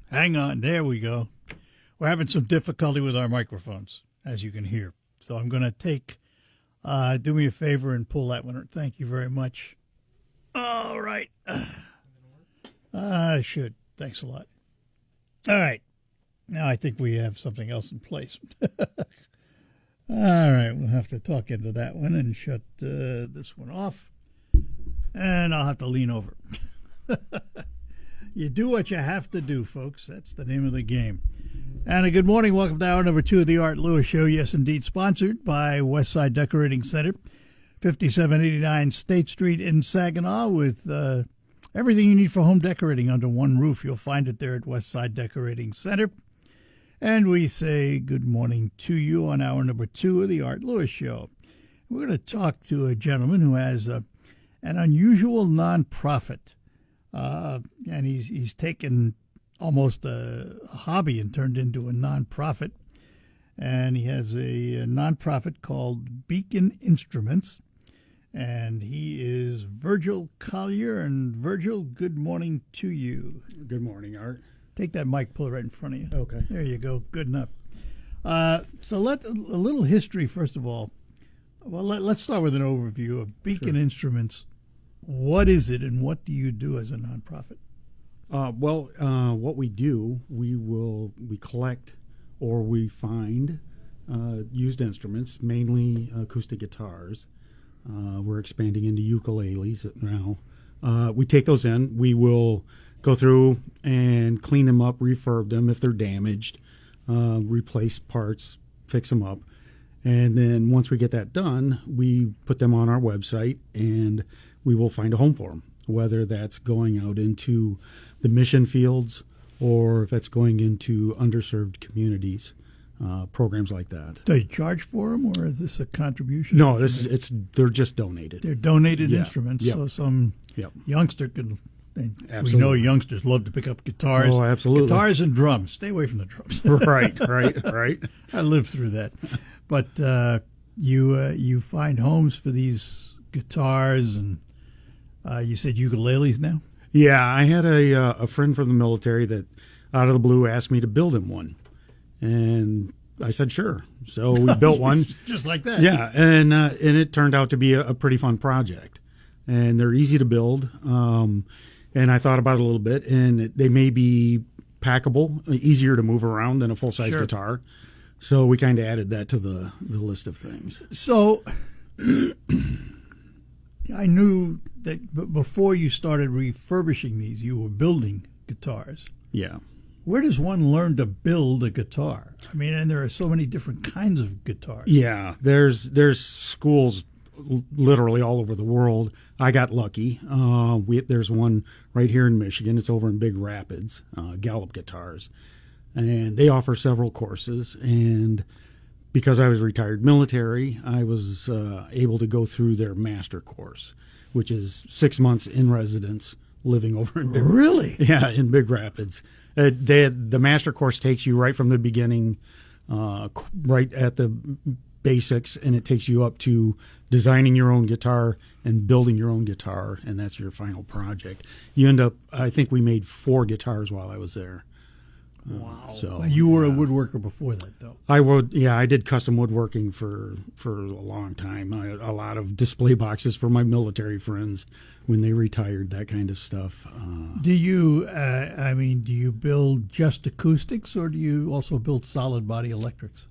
Hang on. There we go. We're having some difficulty with our microphones, as you can hear. So I'm going to do me a favor and pull that one. Thank you very much. All right. I should. Thanks a lot. All right. Now I think we have something else in place. All right. We'll have to talk into that one and shut this one off. And I'll have to lean over. You do what you have to do, folks. That's the name of the game. And a good morning. Welcome to hour number 2 of the Art Lewis Show. Yes, indeed, sponsored by Westside Decorating Center, 5789 State Street in Saginaw, with everything you need for home decorating under one roof. You'll find it there at Westside Decorating Center. And we say good morning to you on hour number 2 of the Art Lewis Show. We're going to talk to a gentleman who has an unusual nonprofit. And he's taken almost a hobby and turned into a nonprofit. And he has a nonprofit called Beacon Instruments. And he is Virgil Collier. And Virgil, good morning to you. Good morning, Art. Take that mic, pull it right in front of you. Okay. There you go. Good enough. So a little history, first of all. Well, let's start with an overview of Beacon Instruments. What is it, and what do you do as a nonprofit? What we do, we collect or we find used instruments, mainly acoustic guitars. We're expanding into ukuleles now. We take those in. We will go through and clean them up, refurb them if they're damaged, replace parts, fix them up. And then once we get that done, we put them on our website and we will find a home for them, whether that's going out into the mission fields or if it's going into underserved communities, programs like that. Do you charge for them, or is this a contribution? No, they're just donated. They're donated instruments, so some youngster can. We know youngsters love to pick up guitars. Oh, absolutely. Guitars and drums. Stay away from the drums. Right. I lived through that. But you find homes for these guitars, and you said ukuleles now? Yeah, I had a friend from the military that out of the blue asked me to build him one. And I said, sure. So we built one. Just like that. Yeah, and it turned out to be a pretty fun project. And they're easy to build. And I thought about it a little bit, and they may be packable, easier to move around than a full-size guitar. So we kind of added that to the list of things. So I knew that before you started refurbishing these, you were building guitars. Yeah. Where does one learn to build a guitar? I mean, and there are so many different kinds of guitars. Yeah, there's schools literally all over the world. I got lucky. There's one right here in Michigan. It's over in Big Rapids, Gallup Guitars. And they offer several courses. And because I was retired military, I was able to go through their master course, which is 6 months in residence living over in Big Rapids. Really? Yeah, in Big Rapids. The master course takes you right from the beginning, right at the basics, and it takes you up to designing your own guitar and building your own guitar, and that's your final project. You end up, I think we made 4 guitars while I was there. Wow. So you were a woodworker before that, though. I did custom woodworking for a long time. A lot of display boxes for my military friends when they retired, that kind of stuff. Do you build just acoustics, or do you also build solid body electrics?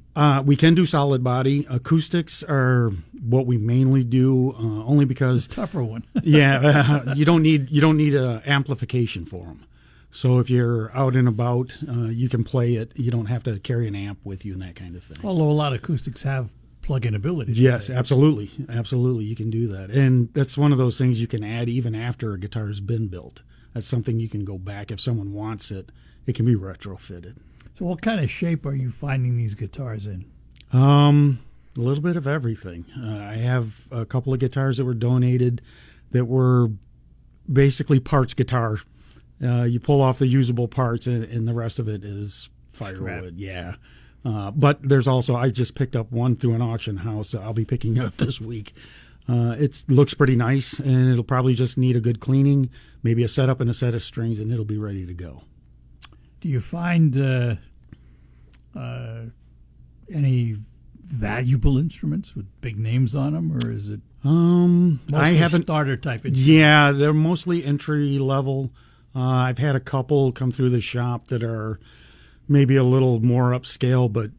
We can do solid body. Acoustics are what we mainly do, only because it's a tougher one. you don't need amplification for them. So if you're out and about, you can play it. You don't have to carry an amp with you and that kind of thing. Although a lot of acoustics have plug-in abilities. Yes, absolutely. You can do that. And that's one of those things you can add even after a guitar has been built. That's something you can go back if someone wants it. It can be retrofitted. So what kind of shape are you finding these guitars in? A little bit of everything. I have a couple of guitars that were donated that were basically parts guitar. You pull off the usable parts, and the rest of it is firewood. Yeah. But there's also, I just picked up one through an auction house. I'll be picking up this week. It looks pretty nice, and it'll probably just need a good cleaning, maybe a setup and a set of strings, and it'll be ready to go. Do you find any valuable instruments with big names on them, or is it mostly I haven't starter type instruments? Yeah, they're mostly entry level. I've had a couple come through the shop that are maybe a little more upscale, but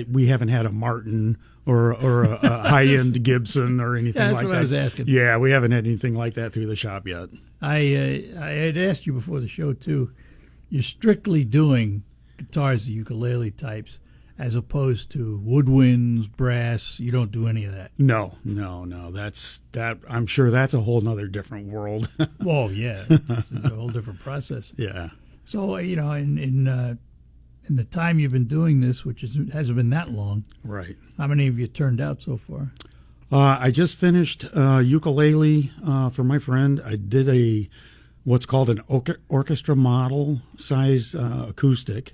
we haven't had a Martin or a high end Gibson or anything Yeah, that's like what that. I was asking. Yeah, we haven't had anything like that through the shop yet. I had asked you before the show too. You're strictly doing guitars, the ukulele types, as opposed to woodwinds, brass. You don't do any of that. No. That's that. I'm sure that's a whole nother different world. Oh yeah, it's a whole different process. Yeah. So in the time you've been doing this, which hasn't been that long, Right. how many have you turned out so far? I just finished ukulele for my friend. I did what's called an orchestra model size acoustic,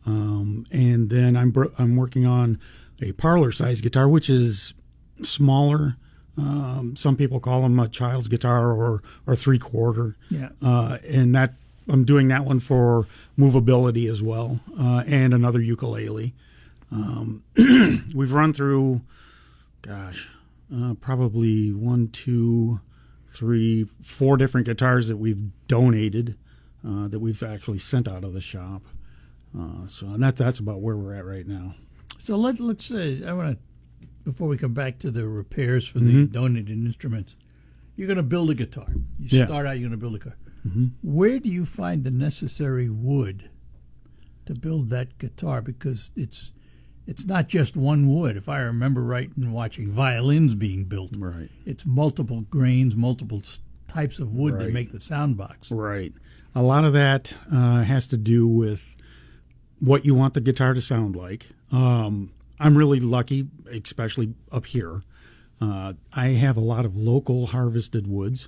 and then I'm working on a parlor size guitar, which is smaller. Some people call them a child's guitar or 3/4. Yeah. And that I'm doing that one for movability as well, and another ukulele. We've run through, probably 1, 2, 3, 4 different guitars that we've donated, that we've actually sent out of the shop. And that's about where we're at right now. So let's say I want to, before we come back to the repairs for the donated instruments, you're going to build a guitar. You start out, you're going to build a guitar. Where do you find the necessary wood to build that guitar? Because it's not just one wood. If I remember right in watching violins being built, Right. it's multiple grains, multiple types of wood that Right. make the sound box. Right. A lot of that has to do with what you want the guitar to sound like. I'm really lucky, especially up here. I have a lot of local harvested woods,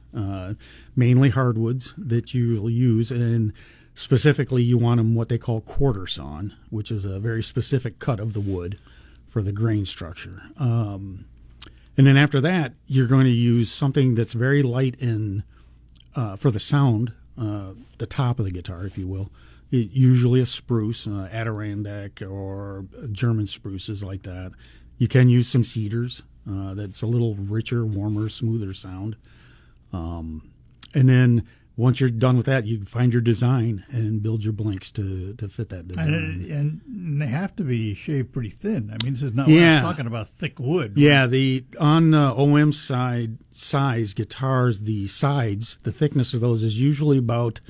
mainly hardwoods that you'll use, and specifically you want them what they call quarter sawn, which is a very specific cut of the wood for the grain structure. And then after that, you're going to use something that's very light for the sound, the top of the guitar, if you will. Usually a spruce, Adirondack or German spruces like that. You can use some cedars. That's a little richer, warmer, smoother sound. And then once you're done with that, you find your design and build your blinks to fit that design. And they have to be shaved pretty thin. I mean, this is not we're not talking about thick wood. Yeah, on OM size guitars, the sides, the thickness of those is usually about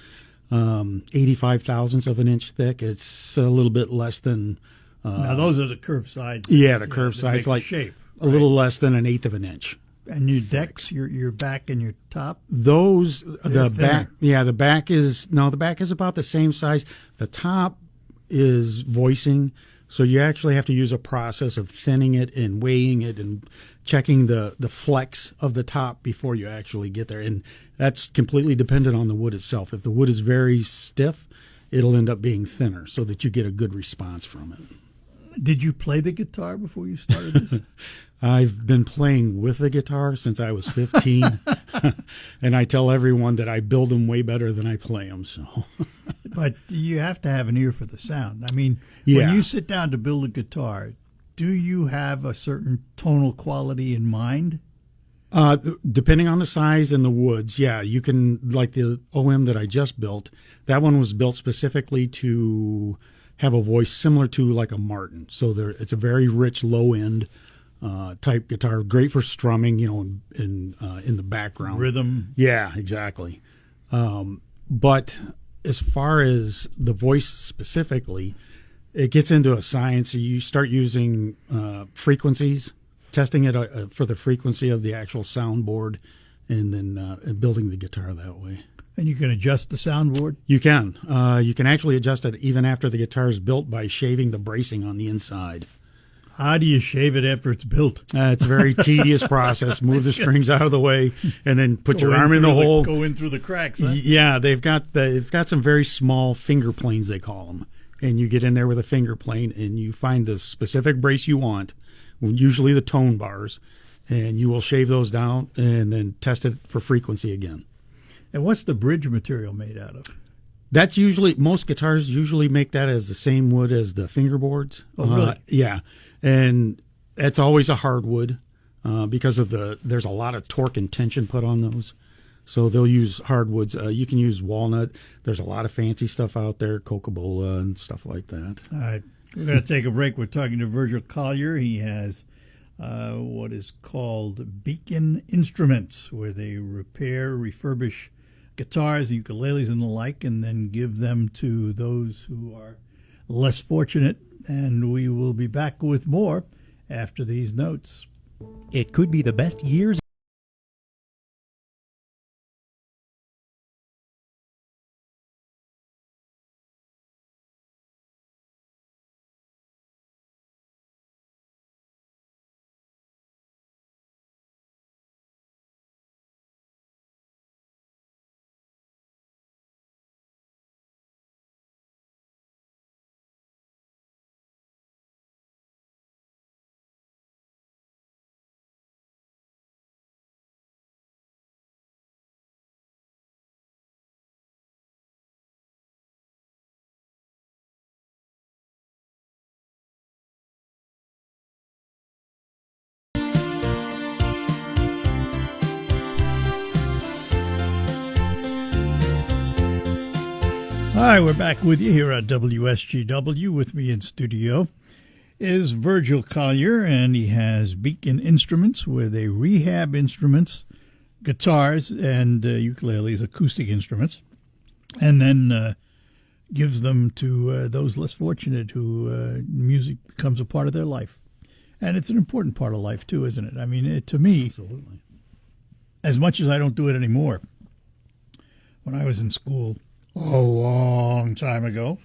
85 thousandths of an inch thick. It's a little bit less than. Now those are the curved sides. Yeah, the curved sides, like shape. A little less than 1/8 of an inch. And your decks, your back and your top. Those They're the thinner. back, yeah, the back is about the same size. The top is voicing, so you actually have to use a process of thinning it and weighing it and checking the flex of the top before you actually get there. And that's completely dependent on the wood itself. If the wood is very stiff, it'll end up being thinner so that you get a good response from it. Did you play the guitar before you started this? I've been playing with the guitar since I was 15, and I tell everyone that I build them way better than I play them. So, But you have to have an ear for the sound. I mean, Yeah. when you sit down to build a guitar, do you have a certain tonal quality in mind? depending on the size and the woods, yeah, you can, like the OM that I just built, that one was built specifically to have a voice similar to like a Martin. So it's a very rich low end type guitar, great for strumming, in the background. Rhythm. Yeah, exactly. But as far as the voice specifically, it gets into a science. You start using frequencies, testing it for the frequency of the actual soundboard, and then building the guitar that way. And you can adjust the soundboard? You can. You can actually adjust it even after the guitar is built by shaving the bracing on the inside. How do you shave it after it's built? It's a very tedious process. Move the strings out of the way, and then put your arm in the hole. Go in through the cracks, huh? Yeah, they've got some very small finger planes, they call them, and you get in there with a finger plane, and you find the specific brace you want, usually the tone bars, and you will shave those down and then test it for frequency again. And what's the bridge material made out of? That's usually, most guitars usually make that as the same wood as the fingerboards. Oh, really? Yeah. And it's always a hardwood because of there's a lot of torque and tension put on those. So they'll use hardwoods. You can use walnut. There's a lot of fancy stuff out there, Coca-Cola and stuff like that. All right. We're going to take a break. We're talking to Virgil Collier. He has what is called Beacon Instruments, where they repair, refurbish guitars, ukuleles, and the like, and then give them to those who are less fortunate. And we will be back with more after these notes. It could be the best years. Hi, we're back with you here at WSGW. With me in studio is Virgil Collier, and he has Beacon Instruments, where they rehab instruments, guitars, and ukuleles, acoustic instruments, and then gives them to those less fortunate who music becomes a part of their life. And it's an important part of life, too, isn't it? I mean, to me, Absolutely. as much as I don't do it anymore, when I was in school a long time ago,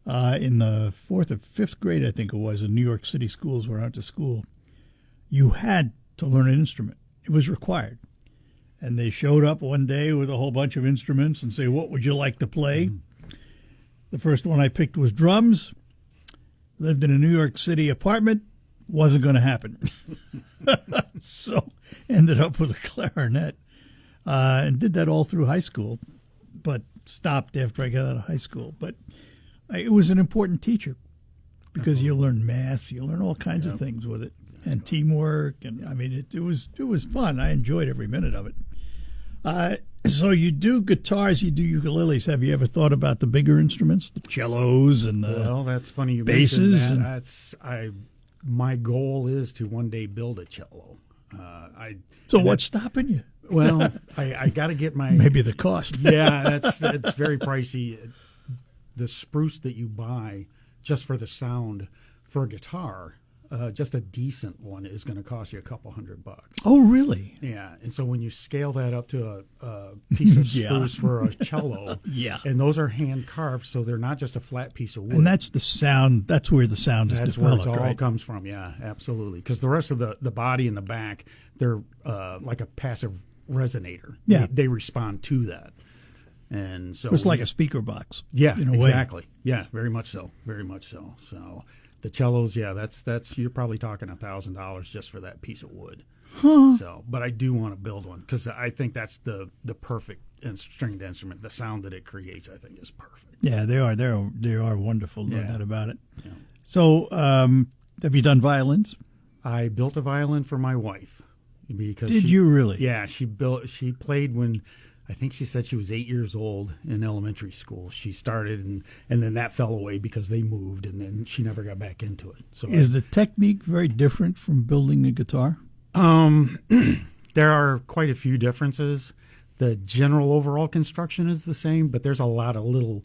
in the 4th or 5th grade, I think it was, in New York City schools where I went to school, you had to learn an instrument. It was required. And they showed up one day with a whole bunch of instruments and say, what would you like to play? The first one I picked was drums. Lived in a New York City apartment. Wasn't going to happen. So ended up with a clarinet and did that all through high school, but stopped after I got out of high school. But it was an important teacher because you learn math, you learn all kinds of things with it, and teamwork. And I mean, it was fun. I enjoyed every minute of it. So you do guitars, you do ukuleles. Have you ever thought about the bigger instruments, the cellos and the Well, that's funny you basses? mentioned that. My goal is to one day build a cello. So what's stopping you? Well, I got to get my Maybe the cost. Yeah, that's very pricey. The spruce that you buy just for the sound for a guitar, just a decent one is going to cost you a couple $100. Oh, really? Yeah, and so when you scale that up to a piece of spruce for a cello, and those are hand carved, so they're not just a flat piece of wood. And that's the sound. That's where the sound is That's where developed, it all right? comes from. Yeah, absolutely. Because the rest of the body and the back, they're like a passive resonator. Yeah. They respond to that, and so It's like a speaker box. yeah, in a way. exactly. Yeah, very much so. Very much so. So the cellos, yeah, that's you're probably talking $1,000 just for that piece of wood. So, but I do want to build one because I think that's the perfect stringed instrument. The sound that it creates, I think, is perfect. Yeah, they are wonderful. No Yeah. doubt about it. Yeah. So, have you done violins? I built a violin for my wife because Did you really? Yeah, she played when I think she said she was 8 years old in elementary school. She started and then that fell away because they moved and then she never got back into it. So Is the technique very different from building a guitar? there are quite a few differences. The general overall construction is the same, but there's a lot of little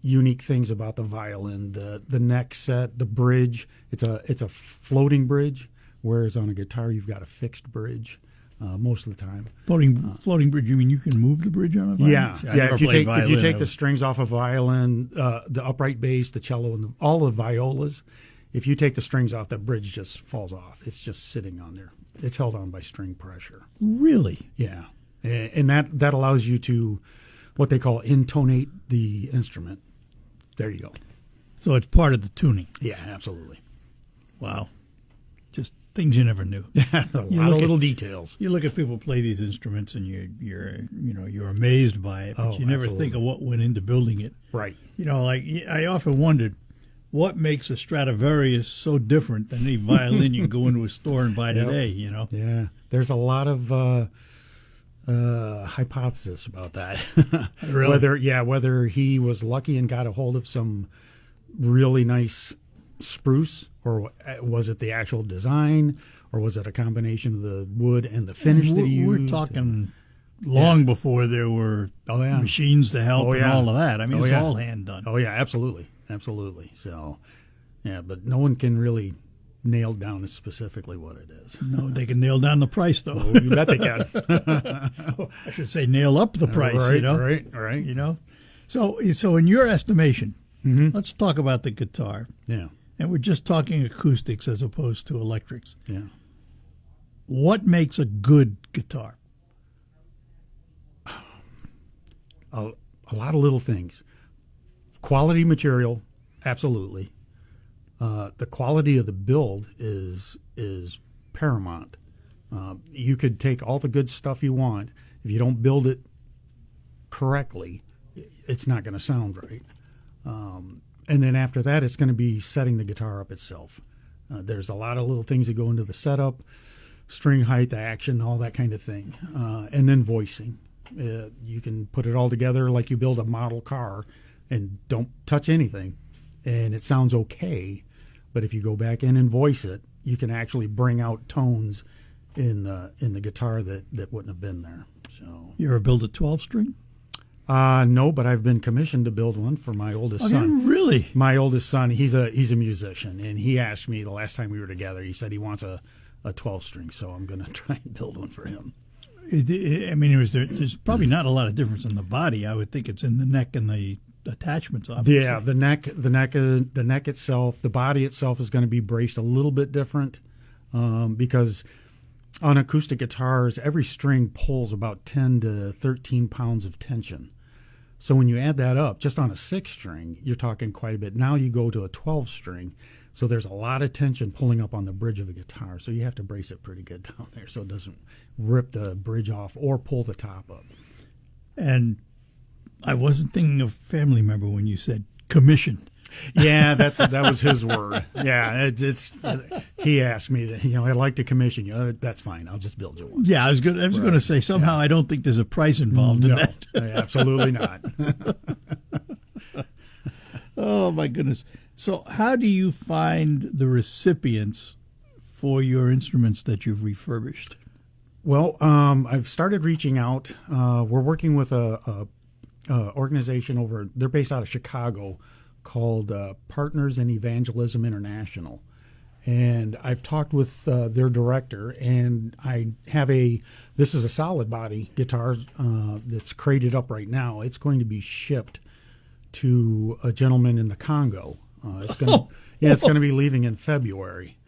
unique things about the violin. The neck set, the bridge. It's a floating bridge, whereas on a guitar you've got a fixed bridge most of the time. Floating bridge. You mean you can move the bridge on a violin? Yeah, See, I yeah. never If you played take violin. the strings off a violin, the upright bass, the cello, and all the violas, if you take the strings off, that bridge just falls off. It's just sitting on there. It's held on by string pressure. Really? Yeah, and that allows you to what they call intonate the instrument. There you go. So it's part of the tuning. Yeah, absolutely. Wow. Just things you never knew. A lot of little details. You look at people play these instruments, and you're amazed by it, but you never think of what went into building it. Right. Like I often wondered, what makes a Stradivarius so different than any violin you can go into a store and buy today? Yeah. There's a lot of hypothesis about that. Really? Whether he was lucky and got a hold of some really nice spruce, or was it the actual design, or was it a combination of the wood and the finish that he used? We're talking long before there were machines to help and all of that. I mean, it's all hand done. Oh, yeah, absolutely. So, but no one can really nail down specifically what it is. No, they can nail down the price, though. Oh, you bet they can. I should say nail up the price, Right. So in your estimation, Mm-hmm. let's talk about the guitar. Yeah. And we're just talking acoustics as opposed to electrics. Yeah. What makes a good guitar? A lot of little things. Quality material, absolutely. The quality of the build is paramount. You could take all the good stuff you want. If you don't build it correctly, it's not going to sound right. And then after that, it's going to be setting the guitar up itself. There's a lot of little things that go into the setup, string height, the action, all that kind of thing. And then voicing. You can put it all together like you build a model car and don't touch anything, and it sounds okay. But if you go back in and voice it, you can actually bring out tones in the guitar that wouldn't have been there. So You ever build a 12-string? No, but I've been commissioned to build one for my oldest son. Really? My oldest son, he's a musician, and he asked me the last time we were together. He said he wants a 12-string, so I'm going to try and build one for him. There's probably not a lot of difference in the body. I would think it's in the neck and the attachments, obviously. Yeah, the neck itself, the body itself is going to be braced a little bit different because on acoustic guitars, every string pulls about 10 to 13 pounds of tension. So when you add that up, just on a 6-string, you're talking quite a bit. Now you go to a 12-string, so there's a lot of tension pulling up on the bridge of a guitar. So you have to brace it pretty good down there so it doesn't rip the bridge off or pull the top up. And I wasn't thinking of family member when you said commission. Yeah, that was his word. Yeah, he asked me that, I'd like to commission you. That's fine. I'll just build you one. Yeah, I was going to say somehow I don't think there's a price involved in that. Absolutely not. Oh my goodness. So how do you find the recipients for your instruments that you've refurbished? Well, I've started reaching out. We're working with a organization they're based out of Chicago, called Partners in Evangelism International. And I've talked with their director, and I have this is a solid body guitar that's crated up right now. It's going to be shipped to a gentleman in the Congo. It's going to be leaving in February.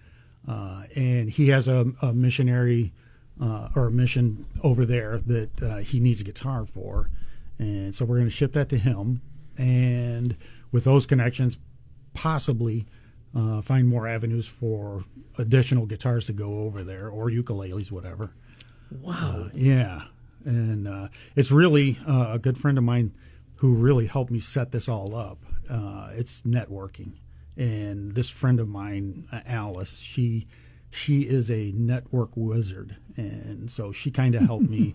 And he has a missionary or a mission over there that he needs a guitar for. And so we're going to ship that to him. And with those connections, possibly find more avenues for additional guitars to go over there, or ukuleles, whatever. Wow. Yeah. And it's really a good friend of mine who really helped me set this all up. It's networking. And this friend of mine, Alice, she is a network wizard. And so she kind of helped me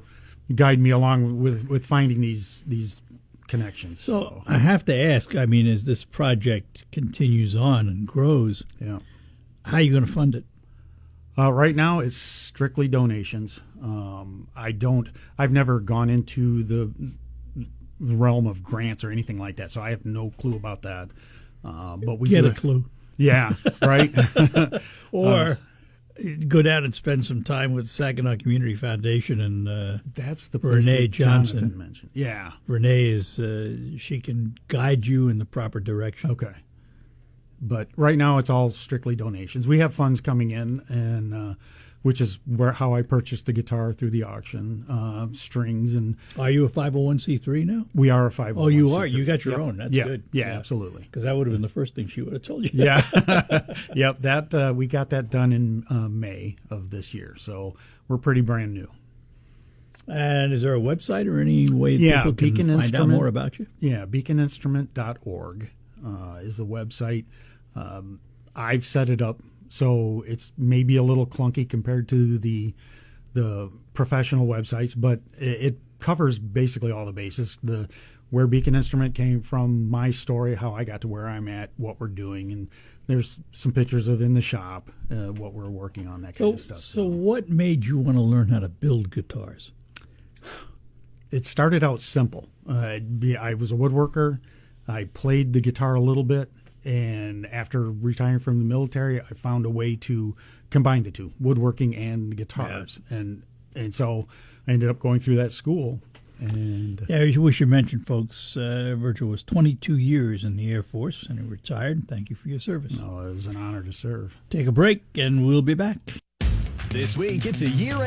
guide me along with finding these connections. So I have to ask, as this project continues on and grows, how are you going to fund it? Right now, it's strictly donations. I've never gone into the realm of grants or anything like that, so I have no clue about that. But we get a clue. Yeah, right. Or go down and spend some time with Saginaw Community Foundation and that's the Renee Johnson Jonathan mentioned. Yeah, Renee is she can guide you in the proper direction. Okay, but right now it's all strictly donations. We have funds coming in, and which is how I purchased the guitar through the auction, strings, and Are you a 501c3 now? we are a 501c3. Oh, you are. You got your Yep. own. That's Yeah. good. Yeah, absolutely. Because that would have been the first thing she would have told you. Yeah. Yep. That we got that done in May of this year, so we're pretty brand new. And is there a website or any way Yeah, people can Beacon find out Instrument. more about you? Yeah, beaconinstrument.org is the website. I've set it up so it's maybe a little clunky compared to the professional websites, but it covers basically all the bases. Where Beacon Instrument came from, my story, how I got to where I'm at, what we're doing, and there's some pictures of in the shop, what we're working on, that kind of stuff. So what made you want to learn how to build guitars? It started out simple. I was a woodworker. I played the guitar a little bit, and after retiring from the military, I found a way to combine the two, woodworking and the guitars. Yeah. And so I ended up going through that school. And Yeah, we should mention, folks, Virgil was 22 years in the Air Force, and he retired. Thank you for your service. no, it was an honor to serve. Take a break, and we'll be back. This week, it's a year.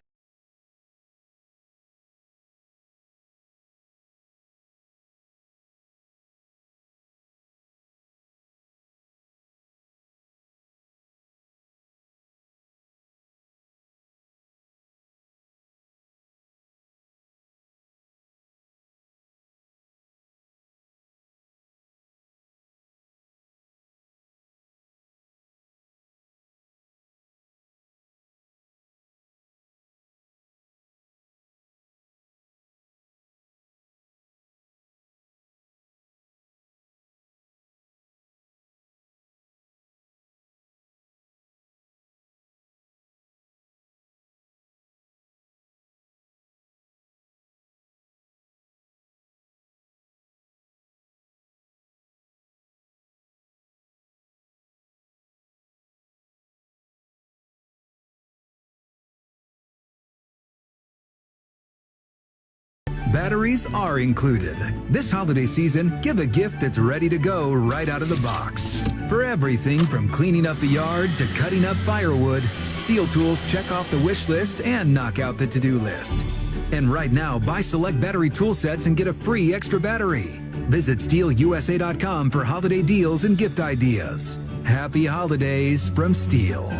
Batteries are included. This holiday season, give a gift that's ready to go right out of the box. For everything from cleaning up the yard to cutting up firewood, Steel Tools check off the wish list and knock out the to-do list. And right now, buy select battery tool sets and get a free extra battery. Visit SteelUSA.com for holiday deals and gift ideas. Happy holidays from Steel.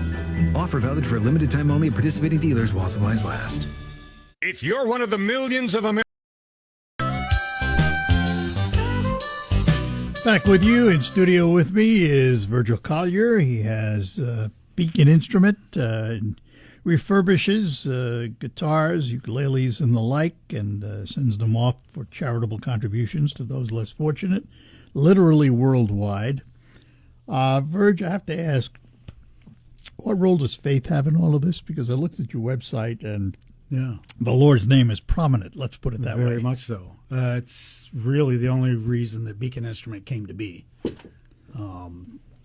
Offer valid for a limited time only at participating dealers while supplies last. If you're one of the millions of Americans. Back with you in studio with me is Virgil Collier. He has Beacon Instrument, refurbishes guitars, ukuleles, and the like, and sends them off for charitable contributions to those less fortunate, literally worldwide. Virg, I have to ask, what role does faith have in all of this? Because I looked at your website, and Yeah. the Lord's name is prominent, let's put it that way. Very much so. It's really the only reason that Beacon Instrument came to be.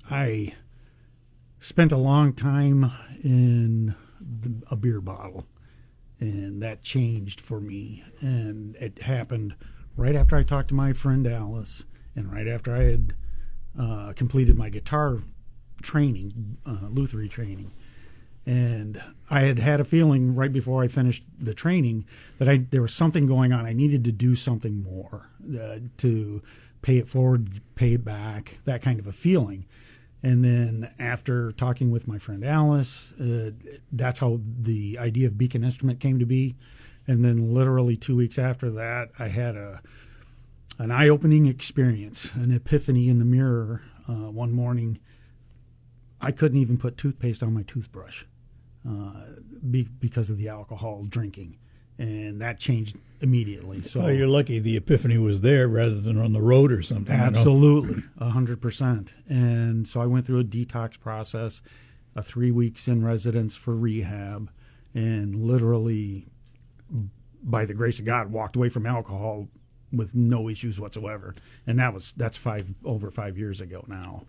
I spent a long time in a beer bottle, and that changed for me. And it happened right after I talked to my friend Alice, and right after I had completed my guitar training, lutherie training. And I had a feeling right before I finished the training that there was something going on. I needed to do something more to pay it forward, pay it back, that kind of a feeling. And then after talking with my friend Alice, that's how the idea of Beacon Instrument came to be. And then literally 2 weeks after that, I had an eye-opening experience, an epiphany in the mirror one morning. I couldn't even put toothpaste on my toothbrush. Because of the alcohol drinking, and that changed immediately. So Oh, you're lucky the epiphany was there rather than on the road or something. you know? absolutely, 100%. And so I went through a detox process, 3 weeks in residence for rehab, and literally, by the grace of God, walked away from alcohol with no issues whatsoever. And that's over 5 years ago now.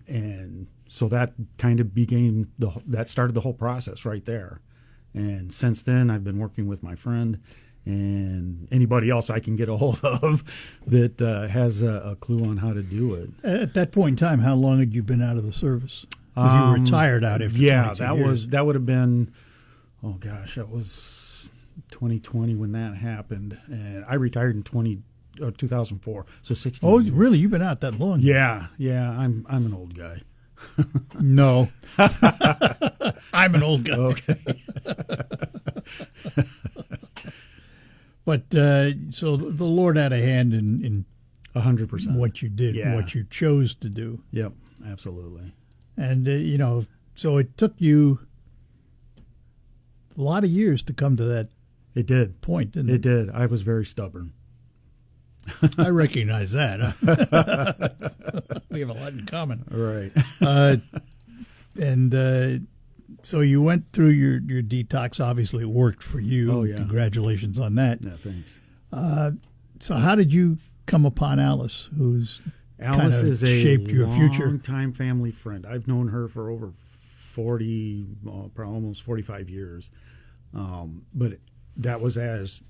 And so that kind of that started the whole process right there. And since then, I've been working with my friend and anybody else I can get a hold of that has a clue on how to do it. At that point in time, how long had you been out of the service? Because you retired out after Yeah, 22 that years. that would have been, oh gosh, that was 2020 when that happened, and I retired in 2004, so 16. Oh, years. really? You've been out that long? Yeah, I'm an old guy. No. I'm an old guy. Okay. But so the Lord had a hand in 100%. what you did, Yeah. what you chose to do. Yep, absolutely. And, so it took you a lot of years to come to that It did. point, didn't It it? did. I was very stubborn. I recognize that. We have a lot in common. Right. And so you went through your detox. Obviously, it worked for you. Oh, yeah. Congratulations on that. No, thanks. So how did you come upon Alice, who's Alice kinda is a shaped your future? long-time family friend. I've known her for over 40, probably almost 45 years. But that was as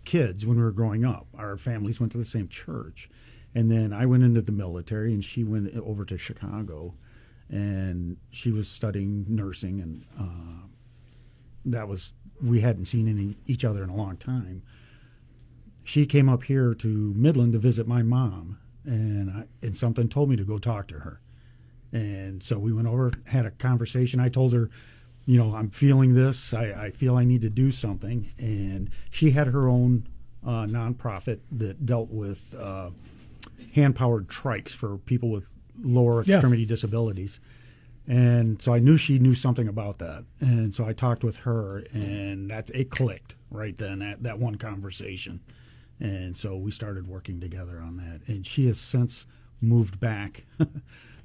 kids when we were growing up. Our families went to the same church. And then I went into the military, and she went over to Chicago. And she was studying nursing, and we hadn't seen each other in a long time. She came up here to Midland to visit my mom, and something told me to go talk to her. And so we went over, had a conversation. I told her, I'm feeling this. I feel I need to do something. And she had her own nonprofit that dealt with hand-powered trikes for people with lower extremity disabilities. And so I knew she knew something about that. And so I talked with her, and it clicked right then at that one conversation. And so we started working together on that. And she has since moved back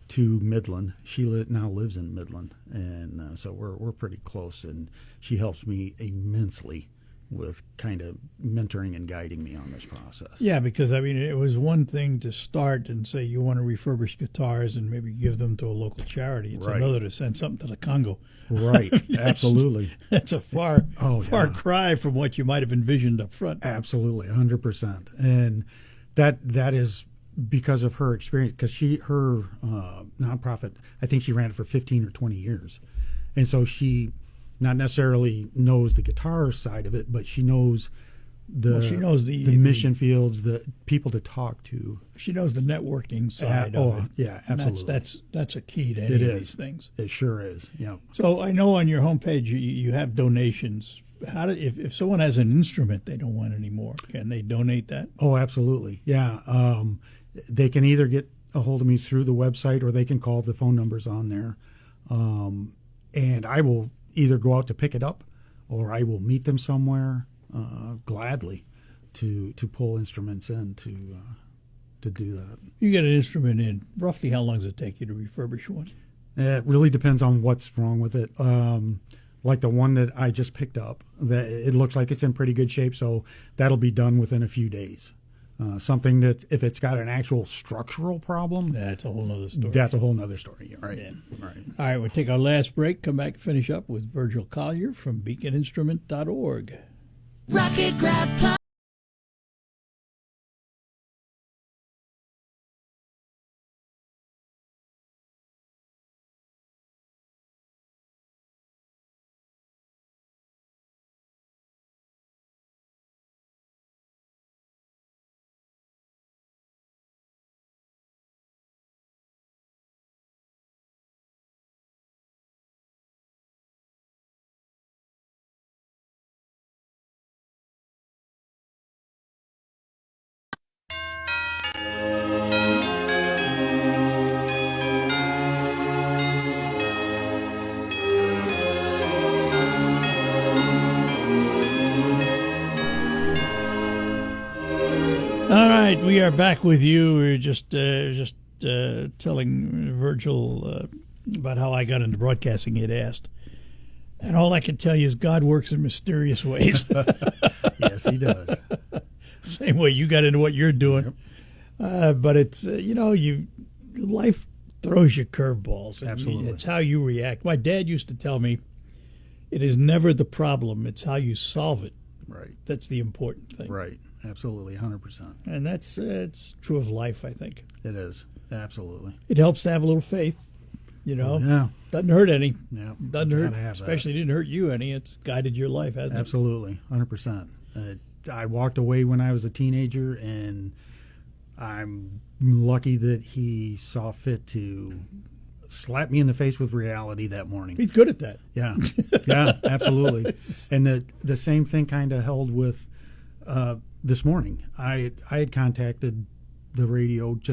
to Midland. She now lives in Midland. And so we're pretty close, and she helps me immensely with kind of mentoring and guiding me on this process. Yeah, because it was one thing to start and say you want to refurbish guitars and maybe give them to a local charity. It's Right. another to send something to the Congo. Right, absolutely. That's a far yeah. cry from what you might have envisioned up front. Absolutely, 100%. And that is because of her experience, because her nonprofit, I think she ran it for 15 or 20 years. And so she not necessarily knows the guitar side of it, but she knows she knows the mission fields, the people to talk to. She knows the networking side of it. Yeah, And absolutely. that's a key to any It of is. these things. It sure is. Yeah. So I know on your homepage you have donations. If someone has an instrument they don't want anymore, can they donate that? Oh, absolutely. Yeah. They can either get a hold of me through the website, or they can call the phone numbers on there. And I will either go out to pick it up, or I will meet them somewhere gladly to pull instruments in to do that. You get an instrument in. Roughly how long does it take you to refurbish one? It really depends on what's wrong with it. Like the one that I just picked up, that it looks like it's in pretty good shape, so that'll be done within a few days. Something that if it's got an actual structural problem, That's a whole nother story. that's a whole nother story. Right. Yeah. Right. All right, we'll take our last break, come back and finish up with Virgil Collier from beaconinstrument.org. Rocket Grab Plus. All right, we are back with you. We were just telling Virgil about how I got into broadcasting, he had asked. And all I can tell you is God works in mysterious ways. Yes, he does. Same way you got into what you're doing. But it's, life throws you curveballs. Absolutely. It's how you react. My dad used to tell me, it is never the problem, it's how you solve it. Right. That's the important thing. Right. Absolutely. 100%. And that's it's true of life, I think. It is. Absolutely. It helps to have a little faith. You know, Yeah. doesn't hurt any. Yeah. Doesn't hurt, Gotta have that. especially didn't hurt you any. It's guided your life, hasn't it? Absolutely, 100%. I walked away when I was a teenager, and I'm lucky that he saw fit to slap me in the face with reality that morning. He's good at that. Yeah, yeah, absolutely. And the same thing kind of held with this morning. I had contacted the radio just